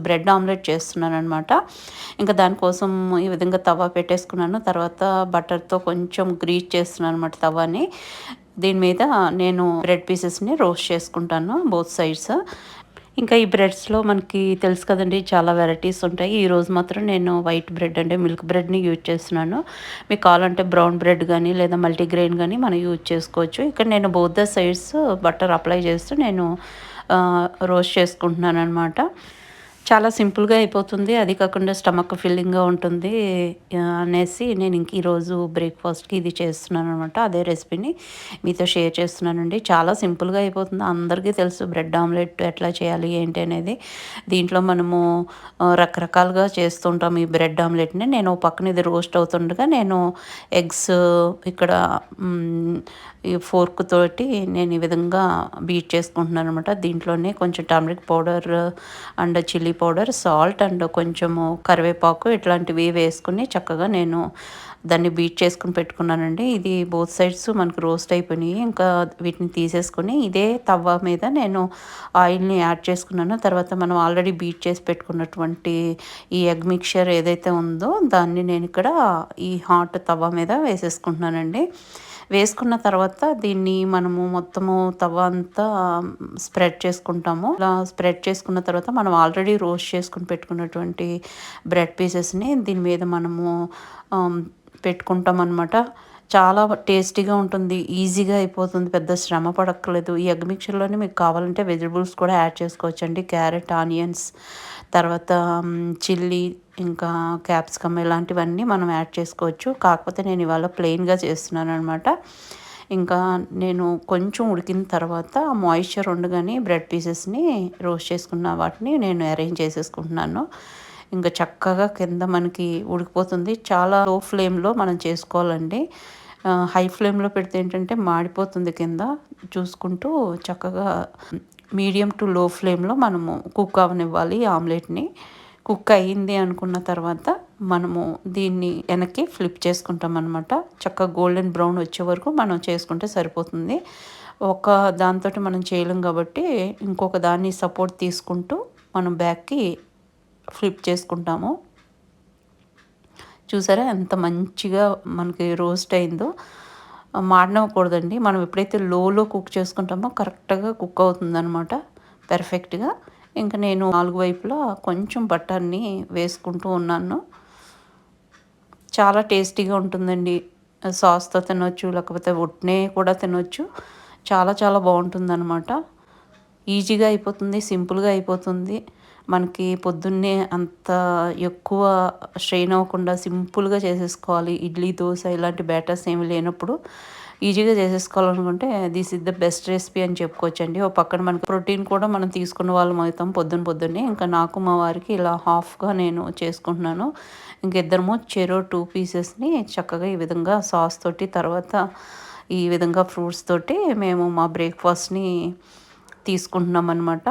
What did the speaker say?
Bread omelette చేస్తున్నాననమాట. ఇంకా దానికోసం ఈ విధంగా తవా పెట్టేసుకున్నాను. తర్వాత బటర్తో కొంచెం గ్రీస్ చేస్తున్నాను అనమాట తవాని. దీని మీద నేను బ్రెడ్ పీసెస్ని రోస్ట్ చేసుకుంటాను బోత్ సైడ్స్. ఇంకా ఈ బ్రెడ్స్లో మనకి తెలుసు కదండి, చాలా వెరైటీస్ ఉంటాయి. ఈరోజు మాత్రం నేను వైట్ బ్రెడ్ అంటే మిల్క్ బ్రెడ్ని యూజ్ చేస్తున్నాను. మీకు కావాలంటే బ్రౌన్ బ్రెడ్ కానీ లేదా మల్టీగ్రెయిన్ కానీ మనం యూజ్ చేసుకోవచ్చు. ఇక్కడ నేను both the sides butter apply చేస్తూ నేను రోస్ట్ చేసుకుంటున్నాను అనమాట. చాలా సింపుల్గా అయిపోతుంది, అది కాకుండా స్టమక్ ఫిల్లింగ్గా ఉంటుంది అనేసి నేను ఇంక ఈరోజు బ్రేక్ఫాస్ట్కి ఇది చేస్తున్నాను అనమాట. అదే రెసిపీని మీతో షేర్ చేస్తున్నానండి. చాలా సింపుల్గా అయిపోతుంది, అందరికీ తెలుసు బ్రెడ్ ఆమ్లెట్ ఎట్లా చేయాలి ఏంటి అనేది. దీంట్లో మనము రకరకాలుగా చేస్తుంటాం ఈ బ్రెడ్ ఆమ్లెట్ని. నేను పక్కన ఇది రోస్ట్ అవుతుండగా నేను ఎగ్స్ ఇక్కడ ఈ ఫోర్క్ తోటి నేను ఈ విధంగా బీట్ చేసుకుంటున్నాను అనమాట. దీంట్లోనే కొంచెం turmeric powder and chilli powder, salt and కొంచెము కరివేపాకు ఇట్లాంటివి వేసుకుని చక్కగా నేను దాన్ని బీట్ చేసుకుని పెట్టుకున్నానండి. ఇది బోత్ సైడ్స్ మనకు రోస్ట్ అయిపోయినాయి. ఇంకా వీటిని తీసేసుకొని ఇదే తవ్వ మీద నేను ఆయిల్ని యాడ్ చేసుకున్నాను. తర్వాత మనం ఆల్రెడీ బీట్ చేసి పెట్టుకున్నటువంటి ఈ ఎగ్ మిక్చర్ ఏదైతే ఉందో దాన్ని నేను ఇక్కడ ఈ హాట్ తవ్వ మీద వేసేసుకుంటున్నానండి. వేసుకున్న తర్వాత దీన్ని మనము మొత్తము తవ్వ అంతా స్ప్రెడ్ చేసుకుంటాము. ఇలా స్ప్రెడ్ చేసుకున్న తర్వాత మనం ఆల్రెడీ రోస్ట్ చేసుకుని పెట్టుకున్నటువంటి బ్రెడ్ పీసెస్ని దీని మీద మనము పెట్టుకుంటాం అన్నమాట. చాలా టేస్టీగా ఉంటుంది, ఈజీగా అయిపోతుంది, పెద్ద శ్రమ పడక్కర్లేదు. ఈ ఎగ్ మిక్చర్లోనే మీకు కావాలంటే వెజిటబుల్స్ కూడా యాడ్ చేసుకోవచ్చండి. క్యారెట్, ఆనియన్స్, తర్వాత చిల్లీ, ఇంకా క్యాప్సికమ్ ఇలాంటివన్నీ మనం యాడ్ చేసుకోవచ్చు. కాకపోతే నేను ఇవాళ ప్లెయిన్గా చేస్తున్నాను అనమాట. ఇంకా నేను కొంచెం ఉడికిన తర్వాత మాయిశ్చర్ ఉండగానే బ్రెడ్ పీసెస్ని రోస్ట్ చేసుకున్న వాటిని నేను అరేంజ్ చేసేసుకుంటున్నాను. ఇంకా చక్కగా కింద మనకి ఉడికిపోతుంది. చాలా లో ఫ్లేమ్లో మనం చేసుకోవాలండి. హై ఫ్లేమ్లో పెడితే ఏంటంటే మాడిపోతుంది కింద. చూసుకుంటూ చక్కగా మీడియం టు లో ఫ్లేమ్లో మనము కుక్ అవనివ్వాలి ఆమ్లెట్ని. కుక్ అయ్యింది అనుకున్న తర్వాత మనము దీన్ని వెనక్కి ఫ్లిప్ చేసుకుంటాం అనమాట. చక్కగా గోల్డెన్ బ్రౌన్ వచ్చే వరకు మనం చేసుకుంటే సరిపోతుంది. ఒక దాంతో మనం చేయలేం కాబట్టి ఇంకొక దాన్ని సపోర్ట్ తీసుకుంటూ మనం బ్యాక్కి ఫ్లిప్ చేసుకుంటాము. చూసారా ఎంత మంచిగా మనకి రోస్ట్ అయిందో. మాడనవ్వకూడదండి. మనం ఎప్పుడైతే లోలో కుక్ చేసుకుంటామో కరెక్ట్గా కుక్ అవుతుందన్నమాట, పర్ఫెక్ట్గా. ఇంకా నేను 4 వైపులా కొంచెం బటర్ని వేసుకుంటూ ఉన్నాను. చాలా టేస్టీగా ఉంటుందండి. సాస్తో తినొచ్చు, లేకపోతే ఉట్నే కూడా తినొచ్చు. చాలా చాలా బాగుంటుందన్నమాట. ఈజీగా అయిపోతుంది, సింపుల్గా అయిపోతుంది. మనకి పొద్దున్నే అంత ఎక్కువ స్ట్రెయిన్ అవ్వకుండా సింపుల్గా చేసేసుకోవాలి. ఇడ్లీ, దోశ ఇలాంటి బ్యాటర్స్ ఏమి లేనప్పుడు ఈజీగా చేసేసుకోవాలనుకుంటే this is the best recipe అని చెప్పుకోవచ్చండి. ఓ పక్కన మనకి ప్రోటీన్ కూడా మనం తీసుకున్న వాళ్ళం అవుతాం పొద్దున్నే. ఇంకా నాకు మా వారికి ఇలా హాఫ్గా నేను చేసుకుంటున్నాను. ఇంకిద్దరము చెరో 2 పీసెస్ని చక్కగా ఈ విధంగా సాస్ తోటి, తర్వాత ఈ విధంగా ఫ్రూట్స్ తోటి మేము మా బ్రేక్ఫాస్ట్ని తీసుకుంటున్నాం అనమాట.